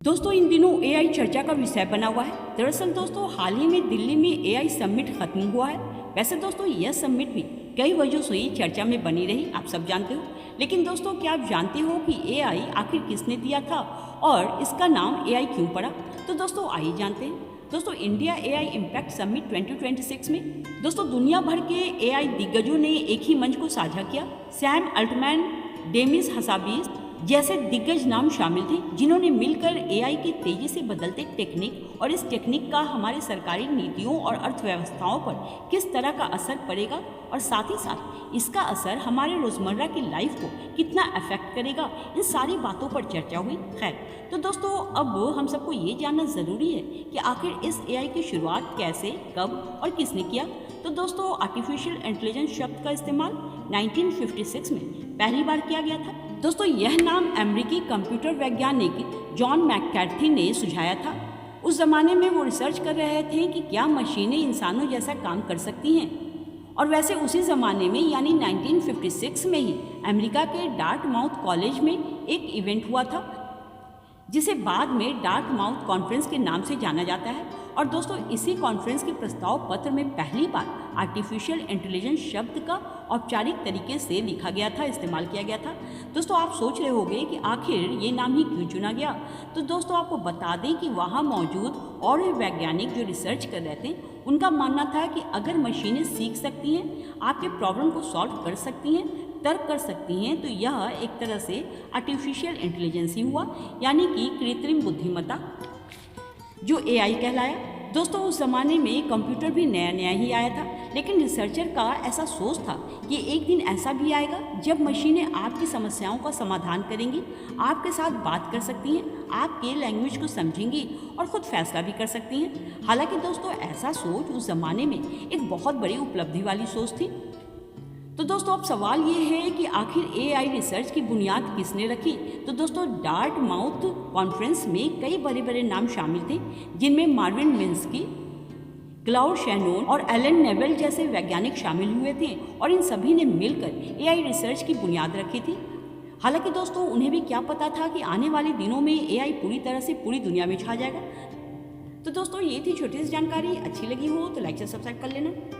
दोस्तों इन दिनों एआई चर्चा का विषय बना हुआ है। दरअसल दोस्तों हाल ही में दिल्ली में एआई समिट खत्म हुआ है। वैसे दोस्तों यह समिट भी कई वजहों से ही चर्चा में बनी रही, आप सब जानते हो। लेकिन दोस्तों क्या आप जानते हो कि एआई आखिर किसने दिया था और इसका नाम एआई क्यों पड़ा? तो दोस्तों आइए जानते हैं। दोस्तों इंडिया एआई इम्पैक्ट समिट 2026 में दोस्तों दुनिया भर के एआई दिग्गजों ने एक ही मंच को साझा किया। सैम अल्टमैन, डेमिस हसाबीस जैसे दिग्गज नाम शामिल थे, जिन्होंने मिलकर एआई के तेजी से बदलते टेक्निक और इस टेक्निक का हमारे सरकारी नीतियों और अर्थव्यवस्थाओं पर किस तरह का असर पड़ेगा और साथ ही साथ इसका असर हमारे रोज़मर्रा की लाइफ को कितना अफेक्ट करेगा, इन सारी बातों पर चर्चा हुई। खैर तो दोस्तों अब हम सबको ये जानना ज़रूरी है कि आखिर इस एआई की शुरुआत कैसे, कब और किसने किया। तो दोस्तों आर्टिफिशियल इंटेलिजेंस शब्द का इस्तेमाल 1956 में पहली बार किया गया था। दोस्तों यह नाम अमेरिकी कंप्यूटर वैज्ञानिक जॉन मैककार्थी ने सुझाया था। उस ज़माने में वो रिसर्च कर रहे थे कि क्या मशीनें इंसानों जैसा काम कर सकती हैं। और वैसे उसी ज़माने में यानी 1956 में ही अमेरिका के डार्टमाउथ कॉलेज में एक इवेंट हुआ था, जिसे बाद में डार्टमाउथ कॉन्फ्रेंस के नाम से जाना जाता है। और दोस्तों इसी कॉन्फ्रेंस के प्रस्ताव पत्र में पहली बार आर्टिफिशियल इंटेलिजेंस शब्द का औपचारिक तरीके से लिखा गया था, इस्तेमाल किया गया था। दोस्तों आप सोच रहे होंगे कि आखिर ये नाम ही क्यों चुना गया। तो दोस्तों आपको बता दें कि वहाँ मौजूद और भी वैज्ञानिक जो रिसर्च कर रहे थे, उनका मानना था कि अगर मशीनें सीख सकती हैं, आपके प्रॉब्लम को सॉल्व कर सकती हैं, तर्क कर सकती हैं, तो यह एक तरह से आर्टिफिशियल इंटेलिजेंस ही हुआ, यानी कि कृत्रिम बुद्धिमत्ता जो एआई कहलाया। दोस्तों उस ज़माने में कंप्यूटर भी नया नया ही आया था, लेकिन रिसर्चर का ऐसा सोच था कि एक दिन ऐसा भी आएगा जब मशीनें आपकी समस्याओं का समाधान करेंगी, आपके साथ बात कर सकती हैं, आपके लैंग्वेज को समझेंगी और ख़ुद फैसला भी कर सकती हैं। हालांकि दोस्तों ऐसा सोच उस ज़माने में एक बहुत बड़ी उपलब्धि वाली सोच थी। तो दोस्तों अब सवाल ये है कि आखिर एआई रिसर्च की बुनियाद किसने रखी। तो दोस्तों डार्टमाउथ कॉन्फ्रेंस में कई बड़े बड़े नाम शामिल थे, जिनमें मार्विन मिन्स्की, क्लाउड शैनोन और एलन नेवेल जैसे वैज्ञानिक शामिल हुए थे और इन सभी ने मिलकर एआई रिसर्च की बुनियाद रखी थी। हालांकि दोस्तों उन्हें भी क्या पता था कि आने वाले दिनों में एआई पूरी तरह से पूरी दुनिया में छा जाएगा। तो दोस्तों ये थी छोटी सी जानकारी, अच्छी लगी हो तो लाइक से सब्सक्राइब कर लेना।